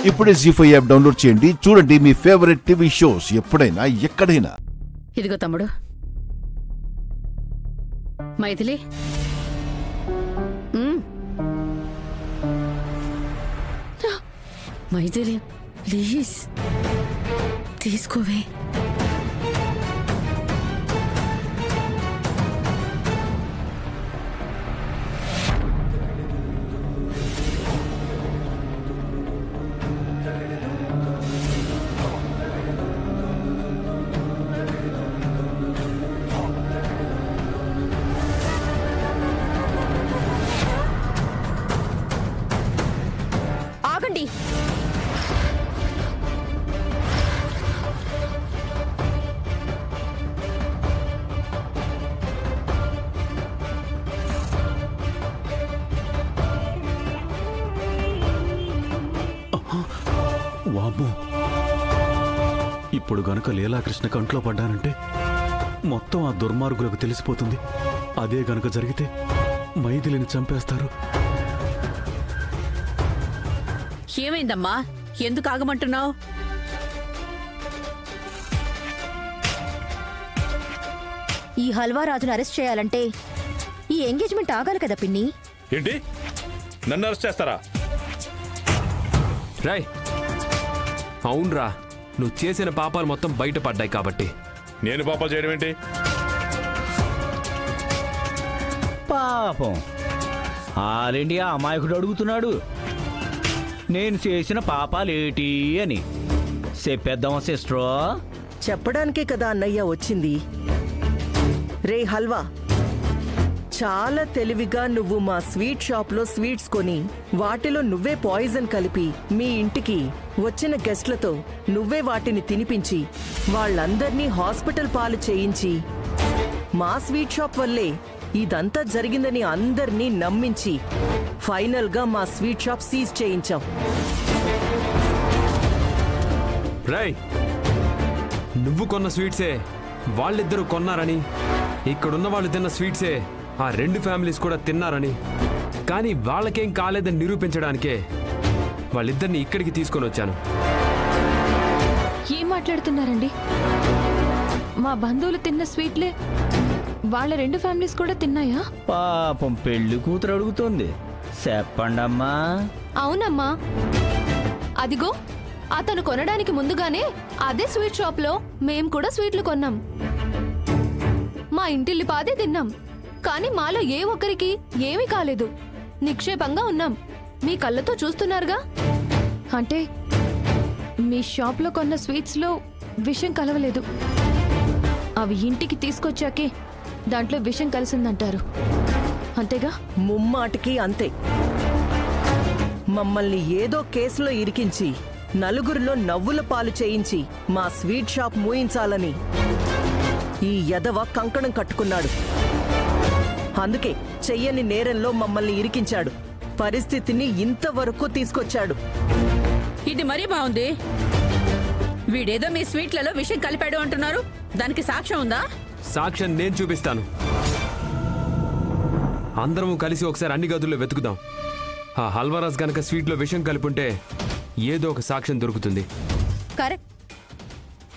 ఇప్పుడే జీ5 app download చేయండి. చూడండి మీ ఫేవరెట్ టీవీ షోస్ ఎప్పుడైనా ఎక్కడైనా. ఇదిగో తమ్ముడు మైథిలి, మైథిలి ప్లీజ్ తీసుకోవే. ఆగండి. వామ్మో, ఇప్పుడు గనక లీలాకృష్ణ కంట్లో పడ్డానంటే మొత్తం ఆ దుర్మార్గులకు తెలిసిపోతుంది. అదే గనక జరిగితే మైథిలిని చంపేస్తారు. ఏమైందమ్మా, ఎందుకు ఆగమంటున్నావు? ఈ హల్వా రాజును అరెస్ట్ చేయాలంటే ఈ ఎంగేజ్మెంట్ ఆగాలి కదా పిన్ని. ఏంటి, నన్ను అరెస్ట్ చేస్తారా? రాయ్, అవునరా, నువ్వు చేసిన పాపాలు మొత్తం బయటపడ్డాయి కాబట్టి. నేను పాపాలు చేయడం ఏంటి? పాపం ఆల్రెడీ ఆ అమాయకుడు అడుగుతున్నాడు నేను చేసిన పాపాలేటి అని. చెప్పేద్దామా సిస్టరో? చెప్పడానికే కదా అన్నయ్య వచ్చింది. రే హల్వా, చాలా తెలివిగా నువ్వు మా స్వీట్ షాప్లో స్వీట్స్ కొని వాటిలో నువ్వే పాయిజన్ కలిపి మీ ఇంటికి వచ్చిన గెస్ట్లతో నువ్వే వాటిని తినిపించి వాళ్ళందర్నీ హాస్పిటల్ పాలు చేయించి మా స్వీట్ షాప్ వల్లే ఇదంతా జరిగిందని అందర్నీ నమ్మించి ఫైనల్గా మా స్వీట్ షాప్ సీజ్ చేయించాం. రాయ్, నువ్వు కొన్న స్వీట్సే వాళ్ళిద్దరూ కొన్నారని, ఇక్కడున్న వాళ్ళు తిన్న స్వీట్సే ఆ రెండు ఫ్యామిలీస్ కూడా తిన్నారని, కానీ వాళ్ళకేం కాలేదని నిరూపించడానికే వాళ్ళిద్దరిని ఇక్కడికి తీసుకొని వచ్చాను. ఏం మాట్లాడుతున్నారండి? మా బంధువులు తిన్న స్వీట్లే వాళ్ళ రెండు ఫ్యామిలీస్ కూడా తిన్నాయా? పాపం పెళ్లి కూతురు అడుగుతోంది, చెప్పండమ్మా. అవునమ్మా, అదిగో అతను కొనడానికి ముందుగానే అదే స్వీట్ షాప్ లో మేం కూడా స్వీట్లు కొన్నాం. మా ఇంటిల్లి పాదే తిన్నాం, కానీ మాలో ఏ ఒక్కరికి ఏమీ కాలేదు. నిక్షేపంగా ఉన్నాం, మీ కళ్ళతో చూస్తున్నారుగా. అంటే మీ షాప్ లో కొన్న స్వీట్స్ లో విషం కలవలేదు. అవి ఇంటికి తీసుకొచ్చాకే దాంట్లో విషం కలిసిందంటారు, అంతేగా? ముమ్మాటికి అంతే. మమ్మల్ని ఏదో కేసులో ఇరికించి నలుగురిలో నవ్వుల పాలు చేయించి మా స్వీట్ షాప్ మూయించాలని ఈ యదవ కంకణం కట్టుకున్నాడు. అందుకే చెయ్యని నేరంలో మమ్మల్ని ఇరికించాడు, పరిస్థితిని ఇంతవరకు తీసుకొచ్చాడు. ఇది మరీ బాగుంది. వీడేదో మీ స్వీట్లలో విషయం కలిపాడు అంటున్నారు, దానికి సాక్ష్యం ఉందా? సాక్ష్యం నేను చూపిస్తాను. అందరము కలిసి ఒకసారి అన్ని గదుల్లో వెతుకుదాం. ఆ హల్వారాజ్ గనక స్వీట్లో విషం కలిపుంటే ఏదో ఒక సాక్ష్యం దొరుకుతుంది. కరెక్ట్.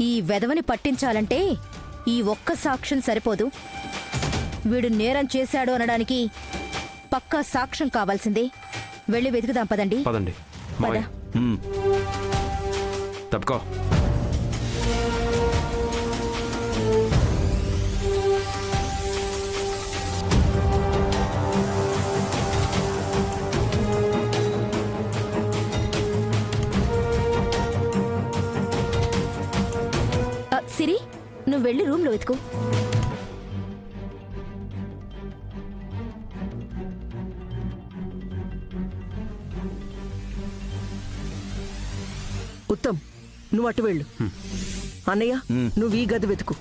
ఈ వెధవని పట్టించాలంటే ఈ ఒక్క సాక్ష్యం సరిపోదు. వీడు నేరం చేశాడు అనడానికి పక్కా సాక్ష్యం కావాల్సిందే. వెళ్ళి వెతుకుదాం పదండి. పదండి మావయ్య. తప్పుకో. సిరి, నువ్వు వెళ్ళి రూమ్లో వెతుకు. ఉత్తమ్, నువ్వు అటు వెళ్ళు. అన్నయ్య, నువ్వు ఈ గది వెతుకు.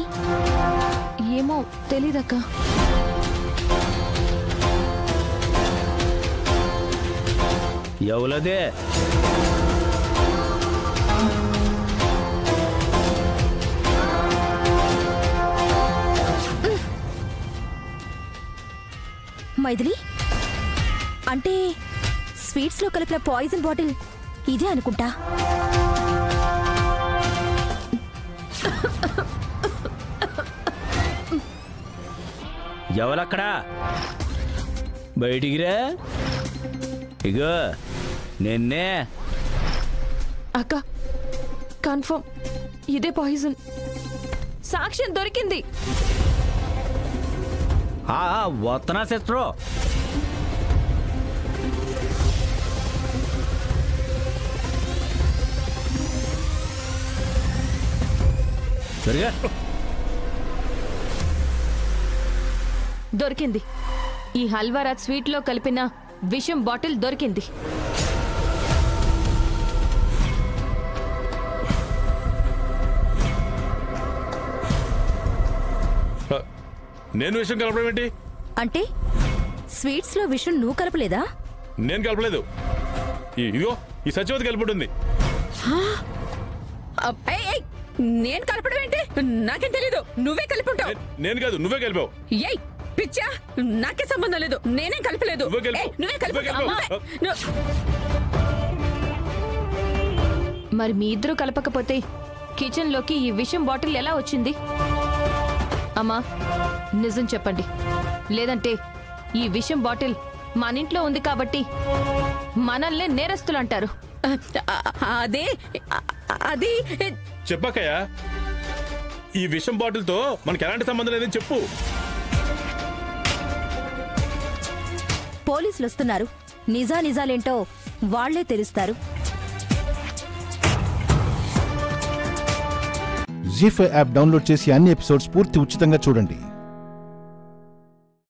బాటిల్? ఏమో తెలీదక్క. ఎవలదే? మైథిలి, అంటే స్వీట్స్ లో కలిపిన పాయిజన్ బాటిల్ ఇదే అనుకుంటా. ఎవలక్కడా? బయటికి రా. ఇగో నిన్నే. అక్క కన్ఫర్మ్ ఇదే పాయిజన్. సాక్ష్యం దొరికింది. వస్తున్నా సిస్టరు. సరిగా దొరికింది. ఈ హల్వారాజ్ స్వీట్ లో కలిపిన విషం బాటిల్ దొరికింది. నేను విషయం కలపడం ఏంటి? అంటే స్వీట్స్ లో విషం నువ్వు కలపలేదా? నేను కలపలేదు. ఇదిగో ఈ సత్యవతి కలిపి. నేను కలపడం ఏంటి? నాకేం తెలీదు. నువ్వే కలిపుంటావు. నేను కాదు, నువ్వే కలిపావు. ఏయ్ పిచ్చా, నాకే సంబంధం లేదు. నేనేం కలపలేదు. నువ్వే కలిపావు. మరి మీ ఇద్దరు కలపకపోతే కిచెన్ లోకి ఈ విషం బాటిల్ ఎలా వచ్చింది? అమ్మా నిజం చెప్పండి, లేదంటే ఈ విషం బాటిల్ మన ఇంట్లో ఉంది కాబట్టి మనల్ని నేరస్తులు అంటారు. అది చెప్పాకయ్యా, ఈ విషం బాటిల్ తో మనకి ఎలాంటి సంబంధం లేదని చెప్పు. పోలీసులు వస్తున్నారు. నిజాలేంటో వాళ్లే తెలుస్తారు. జీ5 యాప్ డౌన్లోడ్ చేసి అన్ని ఎపిసోడ్స్ పూర్తి ఉచితంగా చూడండి.